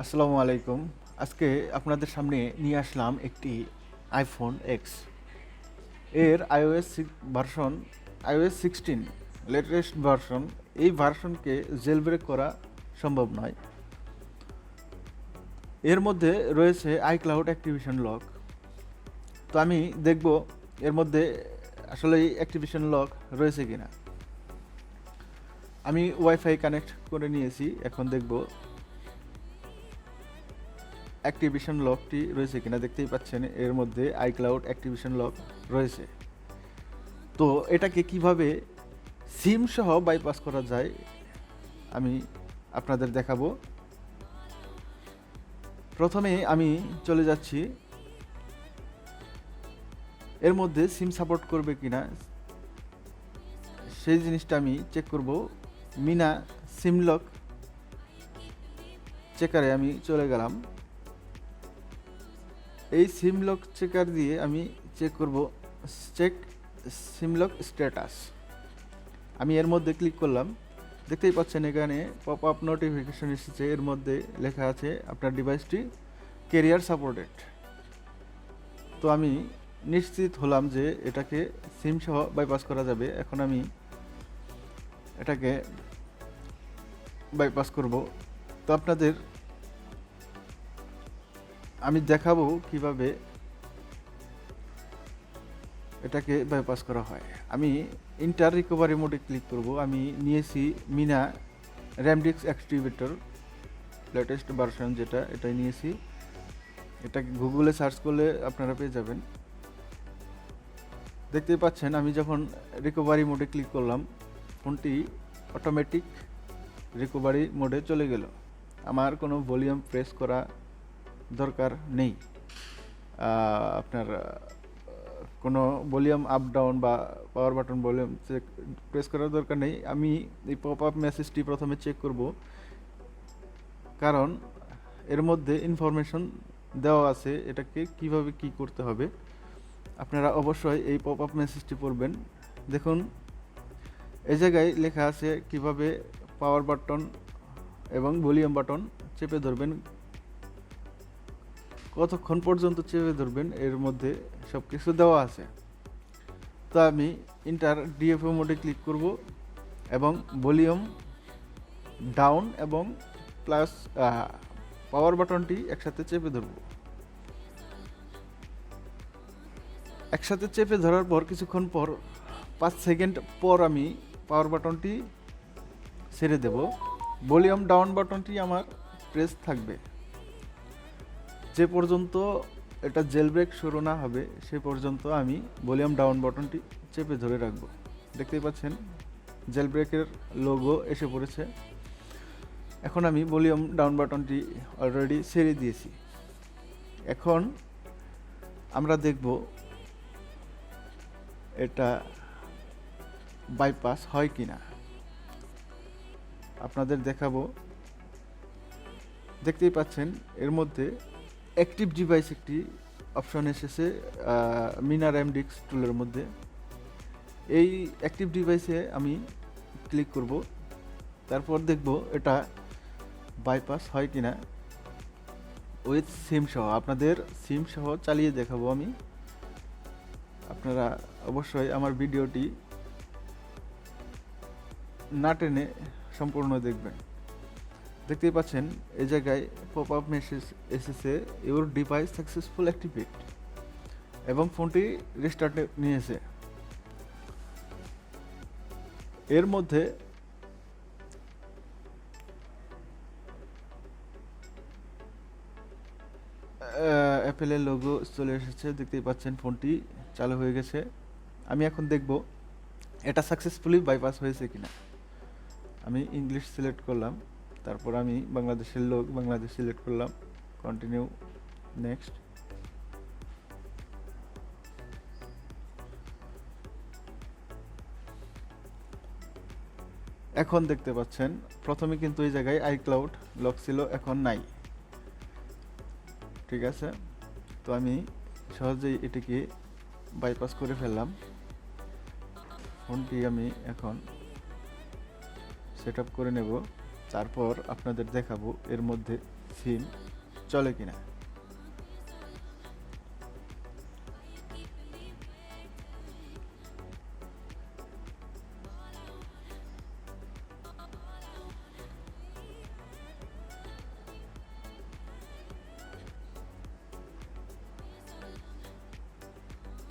আসসালামু আলাইকুম। আজকে আপনাদের সামনে নিয়ে আসলাম একটি আইফোন এক্স এর iOS 16 লেটেস্ট ভার্সন। এই ভার্সনকে জেলব্রেক করা সম্ভব নয়। এর মধ্যে রয়েছে আইক্লাউড অ্যাক্টিভিশন লক। তো আমি দেখব এর মধ্যে আসলে অ্যাক্টিভিশন লক রয়েছে কিনা। আমি ওয়াইফাই কানেক্ট করে নিয়েছি, এখন দেখব অ্যাক্টিভিশন লকটি রয়েছে কিনা। দেখতেই পাচ্ছেন এর মধ্যে আইক্লাউড অ্যাক্টিভিশন লক রয়েছে। তো এটাকে কিভাবে সিম সহ বাইপাস করা যায় আমি আপনাদের দেখাবো। প্রথমে আমি চলে যাচ্ছি, এর মধ্যে সিম সাপোর্ট করবে কিনা সেই জিনিসটা আমি চেক করব। মিনা সিম লক চেকারে আমি চলে গেলাম। এই সিম লক চেকার দিয়ে আমি চেক করব চেক সিম লক স্ট্যাটাস। আমি এর মধ্যে ক্লিক করলাম। দেখতেই পাচ্ছেন এখানে পপ আপ নোটিফিকেশন এসেছে, এর মধ্যে লেখা আছে আপনার ডিভাইসটি ক্যারিয়ার সাপোর্টেড। তো আমি নিশ্চিত হলাম যে এটাকে সিম সহ বাইপাস করা যাবে। এখন আমি এটাকে বাইপাস করব। তো আপনাদের আমি দেখাবো কিভাবে এটাকে বাইপাস করা হয়। আমি ইন্টার রিকভারি মোডে ক্লিক করব। আমি নিয়েছি মিনা র্যামডিক্স অ্যাক্টিভেটর লেটেস্ট ভার্সন, যেটা এটাই নিয়েছি। এটাকে গুগলে সার্চ করলে আপনারা পেয়ে যাবেন। দেখতেই পাচ্ছেন আমি যখন রিকভারি মোডে ক্লিক করলাম, ফোনটি অটোমেটিক রিকভারি মোডে চলে গেল। আমার কোনো ভলিউম প্রেস করা দরকার নেই। আপনার কোনো ভলিউম আপ ডাউন বা পাওয়ার বাটন ভলিউম প্রেস করার দরকার নেই। আমি এই পপ আপ মেসেজটি প্রথমে চেক করব, কারণ এর মধ্যে ইনফরমেশন দেওয়া আছে এটাকে কিভাবে কি করতে হবে। আপনারা অবশ্যই এই পপ আপ মেসেজটি পড়বেন। দেখুন এই জায়গায় লেখা আছে কিভাবে পাওয়ার বাটন এবং ভলিউম বাটন চেপে ধরবেন, কতক্ষণ পর্যন্ত চেপে ধরবেন, এর মধ্যে সব কিছু দেওয়া আছে। তো আমি ইন্টার ডিএফও মোডে ক্লিক করব এবং ভলিউম ডাউন এবং প্লাস পাওয়ার বাটনটি একসাথে চেপে ধরব। একসাথে চেপে ধরার পর কিছুক্ষণ পর 5 সেকেন্ড পর আমি পাওয়ার বাটনটি ছেড়ে দেব। ভলিউম ডাউন বাটনটি আমার প্রেস থাকবে যে পর্যন্ত এটা জেল ব্রেক শুরু না হবে, সে পর্যন্ত আমি ভলিউম ডাউন বাটনটি চেপে ধরে রাখব। দেখতেই পাচ্ছেন জেল ব্রেকের লোগো এসে পড়েছে। এখন আমি ভলিউম ডাউন বাটনটি অলরেডি ছেড়ে দিয়েছি। এখন আমরা দেখব এটা বাইপাস হয় কিনা, আপনাদের দেখাবো। দেখতেই পাচ্ছেন এর মধ্যে অ্যাক্টিভ ডিভাইস একটি অপশন এসেছে মিনা র্যামডিক্স টুলের মধ্যে। এই অ্যাক্টিভ ডিভাইসে আমি ক্লিক করব, তারপর দেখব এটা বাইপাস হয় কিনা উইথ সিম সহ। আপনাদের সিম সহ চালিয়ে দেখাবো আমি। আপনারা অবশ্যই আমার ভিডিওটি না টেনে সম্পূর্ণ দেখবেন। দেখতেই পাচ্ছেন এই জায়গায় পপ আপ মেসেজ এসেছে ইউর ডিভাইস সাকসেসফুল অ্যাক্টিভেট, এবং ফোনটি রিস্টার্ট নিয়েছে। এর মধ্যে অ্যাপেলের লোগো চলে এসেছে। দেখতেই পাচ্ছেন ফোনটি চালু হয়ে গেছে। আমি এখন দেখব এটা সাকসেসফুলি বাইপাস হয়েছে কিনা। আমি ইংলিশ সিলেক্ট করলাম, তারপর আমি বাংলাদেশের লোক বাংলাদেশ সিলেক্ট করলাম, কন্টিনিউ, নেক্সট। এখন দেখতে পাচ্ছেন প্রথমে কিন্তু এই জায়গায় আইক্লাউড লক ছিল, এখন নাই। ঠিক আছে, তো আমি সহজেই এটিকে বাইপাস করে ফেললাম। ফোনটি আমি এখন সেট আপ করে নেব, তারপর আপনাদের দেখাবো এর মধ্যে সিম চলে কিনা।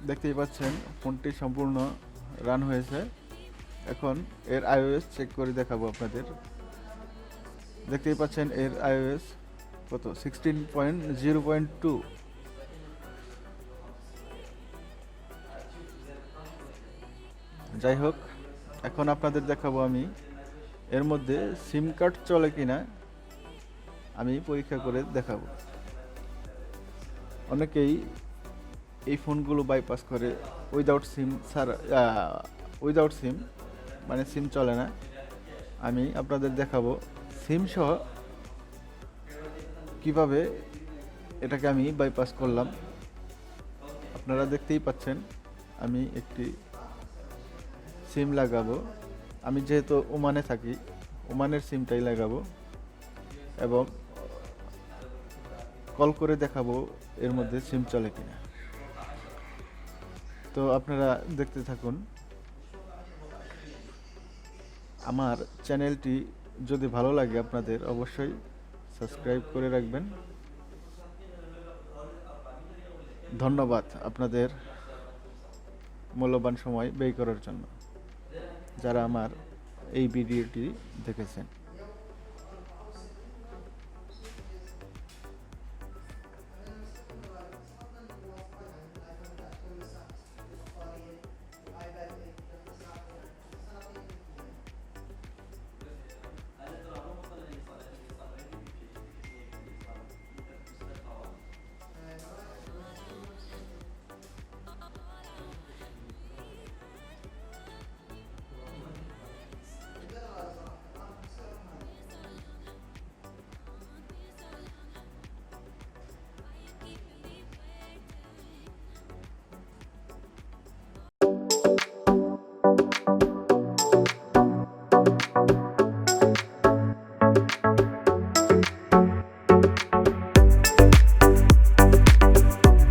দেখতেই পাচ্ছেন ফোনটি সম্পূর্ণ রান হয়েছে। এখন এর iOS চেক করে দেখাবো আপনাদের। দেখতেই পাচ্ছেন এর iOS কত 16.0.2। যাই হোক, এখন আপনাদের দেখাবো আমি এর মধ্যে সিম কার্ড চলে কিনা আমি পরীক্ষা করে দেখাবো। অনেকেই এই ফোনগুলো বাইপাস করে উইদাউট সিম মানে সিম চলে না। আমি আপনাদের দেখাবো সিম সহ কিভাবে এটাকে আমি বাইপাস করলাম। আপনারা দেখতেই পাচ্ছেন আমি একটি সিম লাগাবো। আমি যেহেতু ওমানে থাকি, ওমানের সিমটাই লাগাবো এবং কল করে দেখাবো এর মধ্যে সিম চলে কিনা। তো আপনারা দেখতে থাকুন। আমার চ্যানেলটি যদি ভালো লাগে আপনাদের, অবশ্যই সাবস্ক্রাইব করে রাখবেন। ধন্যবাদ আপনাদের মূল্যবান সময় ব্যয় করার জন্য, যারা আমার এই ভিডিওটি দেখেছেন।